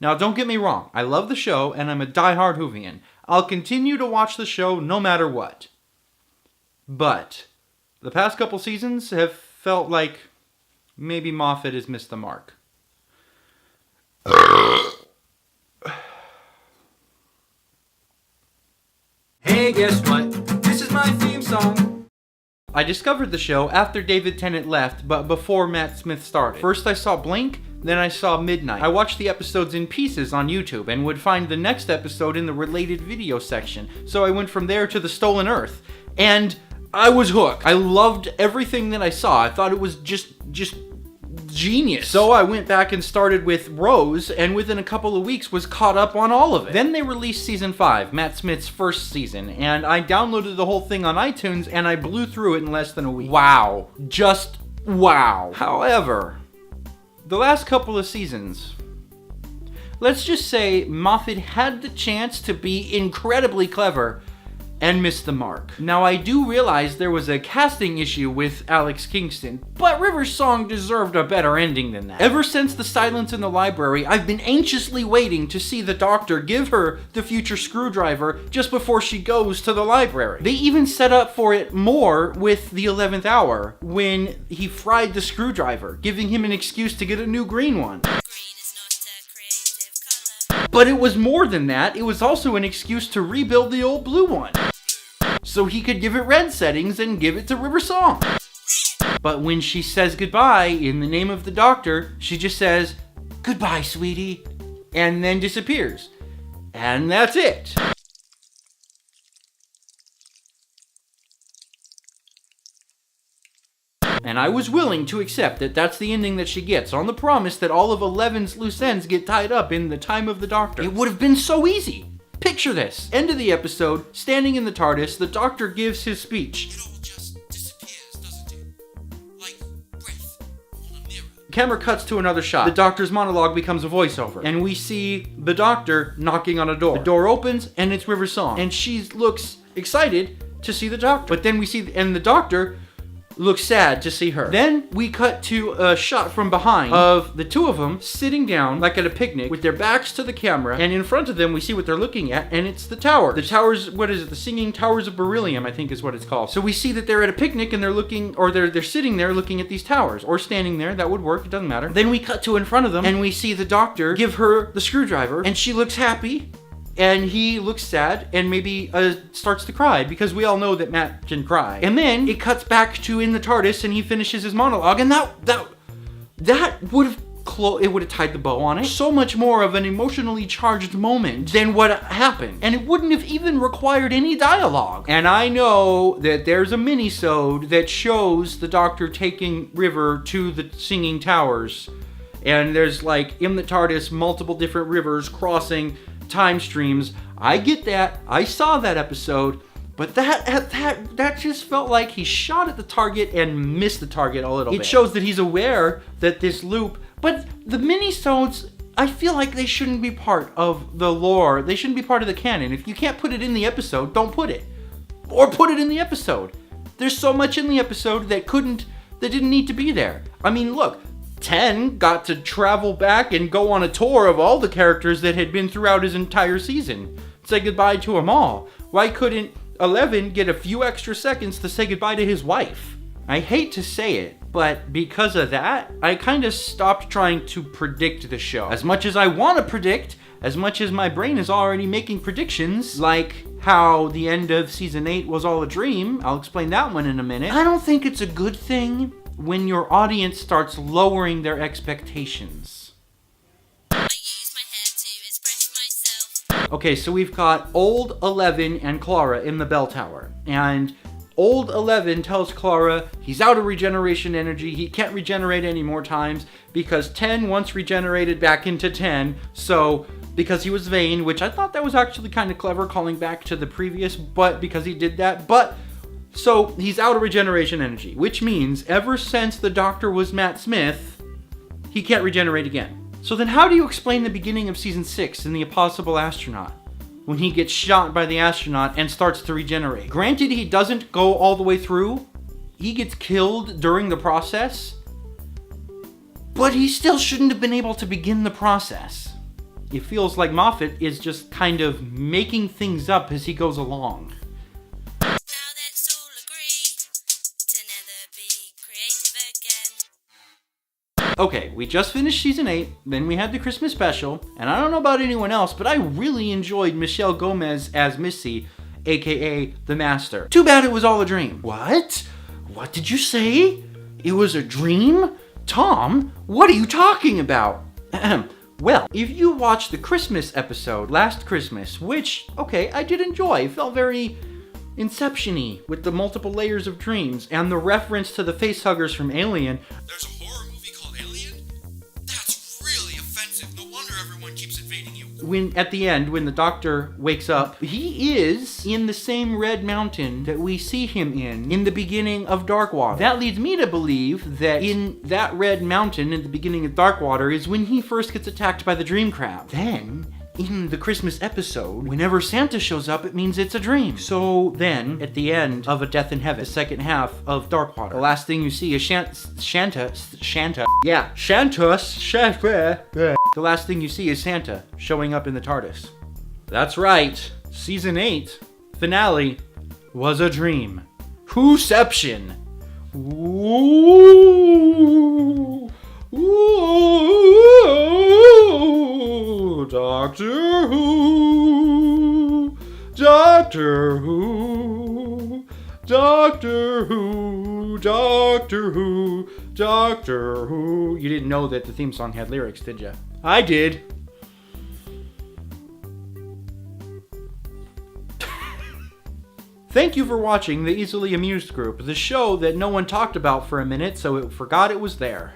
Now, don't get me wrong. I love the show, and I'm a diehard Whovian. I'll continue to watch the show no matter what. But the past couple seasons have felt like maybe Moffat has missed the mark. Hey, guess what? This is my theme song. I discovered the show after David Tennant left, but before Matt Smith started. First I saw Blink, then I saw Midnight. I watched the episodes in pieces on YouTube and would find the next episode in the related video section. So I went from there to The Stolen Earth, and I was hooked. I loved everything that I saw. I thought it was just genius. So I went back and started with Rose, and within a couple of weeks was caught up on all of it. Then they released season 5, Matt Smith's first season, and I downloaded the whole thing on iTunes and I blew through it in less than a week. Wow. Just wow. However, the last couple of seasons, let's just say Moffat had the chance to be incredibly clever and missed the mark. Now, I do realize there was a casting issue with Alex Kingston, but River's song deserved a better ending than that. Ever since the silence in the library, I've been anxiously waiting to see the Doctor give her the future screwdriver just before she goes to the library. They even set up for it more with the 11th hour, when he fried the screwdriver, giving him an excuse to get a new green one. But it was more than that. It was also an excuse to rebuild the old blue one, so he could give it red settings and give it to River Song. But when she says goodbye in the name of the Doctor, she just says, "Goodbye, sweetie," and then disappears. And that's it. And I was willing to accept that that's the ending that she gets, on the promise that all of 11's loose ends get tied up in the time of the Doctor. It would have been so easy. Picture this. End of the episode, standing in the TARDIS, the Doctor gives his speech. It all just disappears, doesn't it? Like breath on a mirror. Camera cuts to another shot. The Doctor's monologue becomes a voiceover, and we see the Doctor knocking on a door. The door opens, and it's River Song, and she looks excited to see the Doctor. But then we see, and the Doctor looks sad to see her. Then we cut to a shot from behind of the two of them sitting down like at a picnic with their backs to the camera, and in front of them we see what they're looking at, and it's the tower. The towers, what is it? The Singing Towers of Beryllium, I think is what it's called. So we see that they're at a picnic and they're looking, or they're sitting there looking at these towers, or standing there, that would work, it doesn't matter. Then we cut to in front of them and we see the Doctor give her the screwdriver, and she looks happy. And he looks sad and maybe starts to cry, because we all know that Matt can cry. And then it cuts back to in the TARDIS and he finishes his monologue, and that would have it would have tied the bow on it. So much more of an emotionally charged moment than what happened. And it wouldn't have even required any dialogue. And I know that there's a mini-sode that shows the Doctor taking River to the Singing Towers. And there's, like, in the TARDIS, multiple different rivers crossing time streams. I get that. I saw that episode. But that just felt like he shot at the target and missed the target a little bit. It shows that he's aware that this loop, but the mini-sodes, I feel like they shouldn't be part of the lore. They shouldn't be part of the canon. If you can't put it in the episode, don't put it. Or put it in the episode. There's so much in the episode that didn't need to be there. I mean, look, 10 got to travel back and go on a tour of all the characters that had been throughout his entire season. Say goodbye to them all. Why couldn't 11 get a few extra seconds to say goodbye to his wife? I hate to say it, but because of that, I kind of stopped trying to predict the show. As much as I want to predict, as much as my brain is already making predictions, like how the end of season 8 was all a dream, I'll explain that one in a minute, I don't think it's a good thing when your audience starts lowering their expectations. Okay, so we've got old 11 and Clara in the bell tower, and old 11 tells Clara he's out of regeneration energy, he can't regenerate any more times because 10 once regenerated back into 10, so because he was vain, which I thought that was actually kind of clever, calling back to the previous, but because he did that, but so he's out of regeneration energy, which means ever since the Doctor was Matt Smith, he can't regenerate again. So then how do you explain the beginning of season 6 in The Impossible Astronaut, when he gets shot by the astronaut and starts to regenerate? Granted, he doesn't go all the way through, he gets killed during the process, but he still shouldn't have been able to begin the process. It feels like Moffat is just kind of making things up as he goes along. Now let's all agree to never be creative again. Okay, we just finished season 8, then we had the Christmas special, and I don't know about anyone else, but I really enjoyed Michelle Gomez as Missy, aka the Master. Too bad it was all a dream. What? What did you say? It was a dream? Tom, what are you talking about? Well, if you watched the Christmas episode last Christmas, which, okay, I did enjoy, felt very Inception-y with the multiple layers of dreams and the reference to the facehuggers from Alien. There's a horror movie called Alien? That's really offensive. No wonder everyone keeps invading you. When at the end, when the Doctor wakes up, he is in the same red mountain that we see him in the beginning of Darkwater. That leads me to believe that in that red mountain in the beginning of Darkwater is when he first gets attacked by the dream crab. Then, in the Christmas episode, whenever Santa shows up, it means it's a dream. So then, at the end of A Death in Heaven, the second half of Darkwater, the last thing you see is Shanta. The last thing you see is Santa showing up in the TARDIS. That's right. Season 8, finale, was a dream. Whoception. Ooh. Ooh. Doctor Who. Doctor Who. Doctor Who. Doctor Who. Doctor Who. You didn't know that the theme song had lyrics, did you? I did. Thank you for watching The Easily Amused Group, the show that no one talked about for a minute, so it forgot it was there.